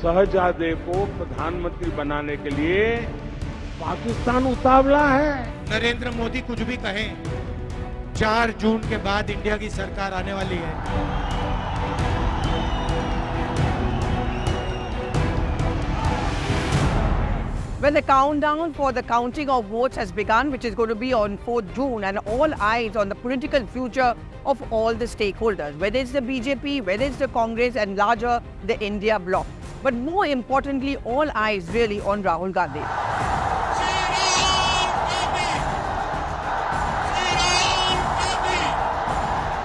शहजादे को प्रधानमंत्री बनाने के लिए पाकिस्तान उतावला है। नरेंद्र मोदी कुछ भी कहें, 4 जून के बाद इंडिया की सरकार आने वाली है। Well, the countdown for the counting of votes has begun, which is going to be on 4th June, and all eyes on the political future of all the stakeholders, whether it's the BJP, whether it's the Congress, and larger, the India bloc. But more importantly, all eyes really on Rahul Gandhi.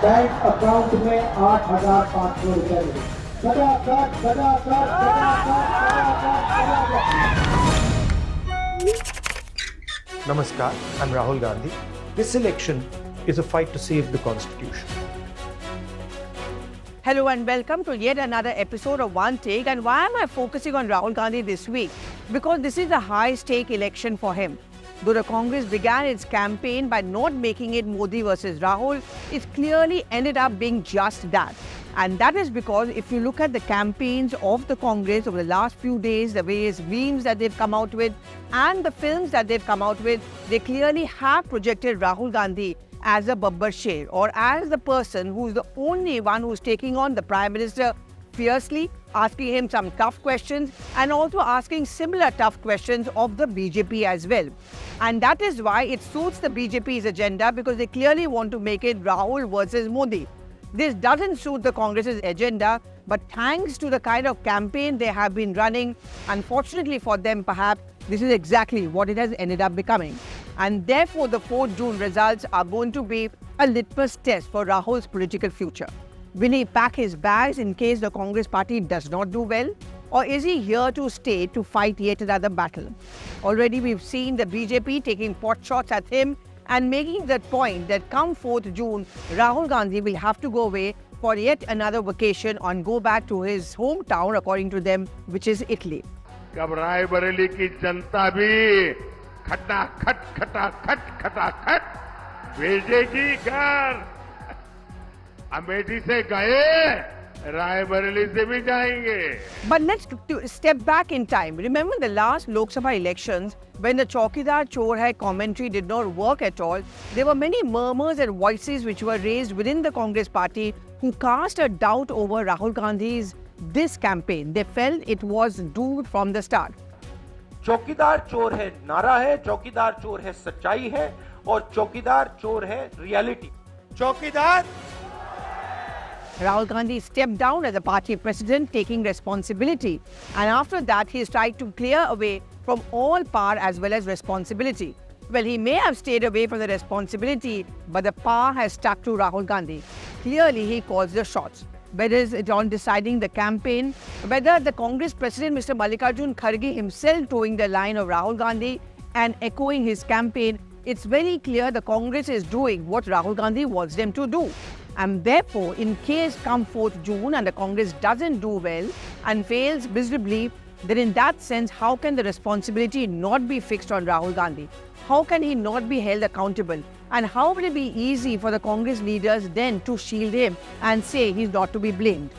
Bank account में 8,500 रुपए मिले। Namaskar, I'm Rahul Gandhi. This election is a fight to save the Constitution. Hello and welcome to yet another episode of One Take. And why am I focusing on Rahul Gandhi this week? Because this is a high-stake election for him. Though the Congress began its campaign by not making it Modi versus Rahul, it clearly ended up being just that. And that is because if you look at the campaigns of the Congress over the last few days, the various memes that they've come out with and the films that they've come out with, they clearly have projected Rahul Gandhi as a Babbar Sher, or as the person who's the only one who's taking on the Prime Minister fiercely, asking him some tough questions and also asking similar tough questions of the BJP as well. And that is why it suits the BJP's agenda, because they clearly want to make it Rahul versus Modi. This doesn't suit the Congress's agenda, but thanks to the kind of campaign they have been running, unfortunately for them perhaps, this is exactly what it has ended up becoming. And therefore the 4th June results are going to be a litmus test for Rahul's political future. Will he pack his bags in case the Congress party does not do well? Or is he here to stay to fight yet another battle? Already we've seen the BJP taking pot shots at him and making that point that come 4th June, Rahul Gandhi will have to go away for yet another vacation and go back to his hometown, according to them, which is Italy. कब रायबरेली की जनता भी खटाखट भेजेगी घर। अमेठी से गए, रायबरेली से भी जाएंगे। But let's step back in time. Remember the last Lok Sabha elections, when the Chaukidar Chor Hai commentary did not work at all, there were many murmurs and voices which were raised within the Congress party who cast a doubt over Rahul Gandhi's this campaign. They felt it was doomed from the start. चौकीदार चोर है नारा है, चौकीदार चोर है सच्चाई है, और चौकीदार चोर है रियलिटी। चौकीदार Rahul Gandhi stepped down as the party president, taking responsibility. And after that, he tried to clear away from all power as well as responsibility. Well, he may have stayed away from the responsibility, but the power has stuck to Rahul Gandhi. Clearly, he calls the shots. Whether it's on deciding the campaign, whether the Congress president, Mr. Mallikarjun Kharge himself towing the line of Rahul Gandhi and echoing his campaign, it's very clear the Congress is doing what Rahul Gandhi wants them to do. And therefore, in case come 4th June and the Congress doesn't do well and fails miserably, then in that sense, how can the responsibility not be fixed on Rahul Gandhi? How can he not be held accountable? And how will it be easy for the Congress leaders then to shield him and say he's not to be blamed?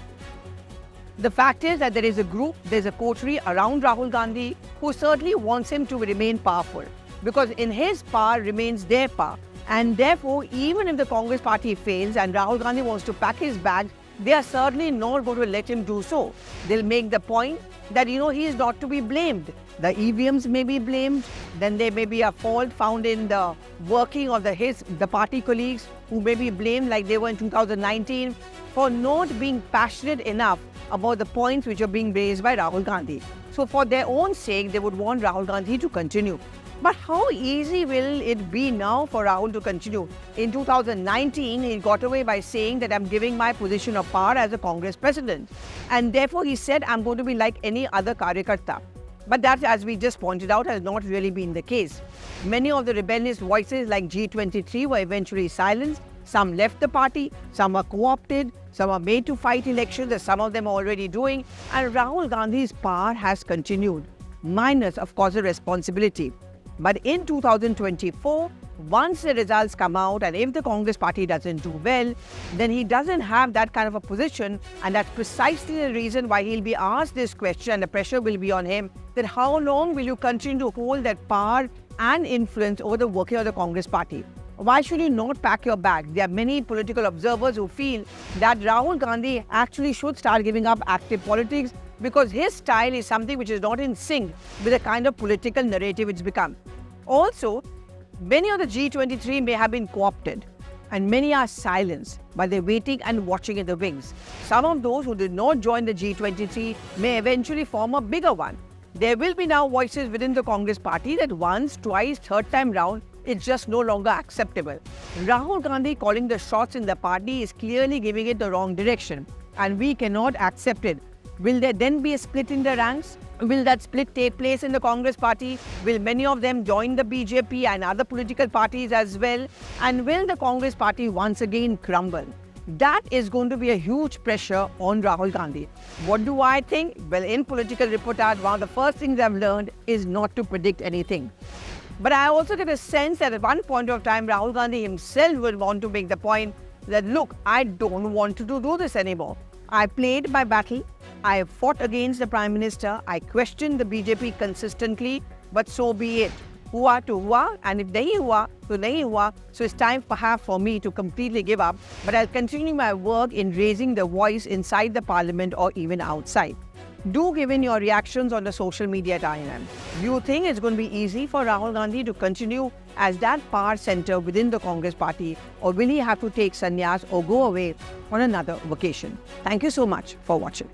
The fact is that there is a group, there's a coterie around Rahul Gandhi who certainly wants him to remain powerful, because in his power remains their power. And therefore, even if the Congress party fails and Rahul Gandhi wants to pack his bags, they are certainly not going to let him do so. They'll make the point that, he is not to be blamed. The EVMs may be blamed, then there may be a fault found in the working of the party colleagues who may be blamed like they were in 2019 for not being passionate enough about the points which are being raised by Rahul Gandhi. So for their own sake, they would want Rahul Gandhi to continue. But how easy will it be now for Rahul to continue? In 2019, he got away by saying that I'm giving my position of power as a Congress president. And therefore, he said, I'm going to be like any other Karyakarta. But that, as we just pointed out, has not really been the case. Many of the rebellious voices like G23 were eventually silenced. Some left the party, some are co-opted, some are made to fight elections, as some of them are already doing. And Rahul Gandhi's power has continued, minus, of course, the responsibility. But in 2024, once the results come out and if the Congress party doesn't do well, then he doesn't have that kind of a position, and that's precisely the reason why he'll be asked this question and the pressure will be on him that how long will you continue to hold that power and influence over the working of the Congress party? Why should you not pack your bag? There are many political observers who feel that Rahul Gandhi actually should start giving up active politics because his style is something which is not in sync with the kind of political narrative it's become. Also, many of the G23 may have been co-opted and many are silenced, but they're waiting and watching in the wings. Some of those who did not join the G23 may eventually form a bigger one. There will be now voices within the Congress party that once, twice, third time round, it's just no longer acceptable. Rahul Gandhi calling the shots in the party is clearly giving it the wrong direction, and we cannot accept it. Will there then be a split in the ranks? Will that split take place in the Congress party? Will many of them join the BJP and other political parties as well? And will the Congress party once again crumble? That is going to be a huge pressure on Rahul Gandhi. What do I think? Well, in political reportage, one of the first things I've learned is not to predict anything. But I also get a sense that at one point of time, Rahul Gandhi himself will want to make the point that, look, I don't want to do this anymore. I played my battle. I fought against the Prime Minister. I questioned the BJP consistently, but so be it. Hua to hua, and if nahi hua, to nahi hua. So it's time perhaps for me to completely give up, but I'll continue my work in raising the voice inside the parliament or even outside. Do give in your reactions on the social media at INM. Do you think it's going to be easy for Rahul Gandhi to continue as that power center within the Congress party, or will he have to take sannyas or go away on another vacation? Thank you so much for watching.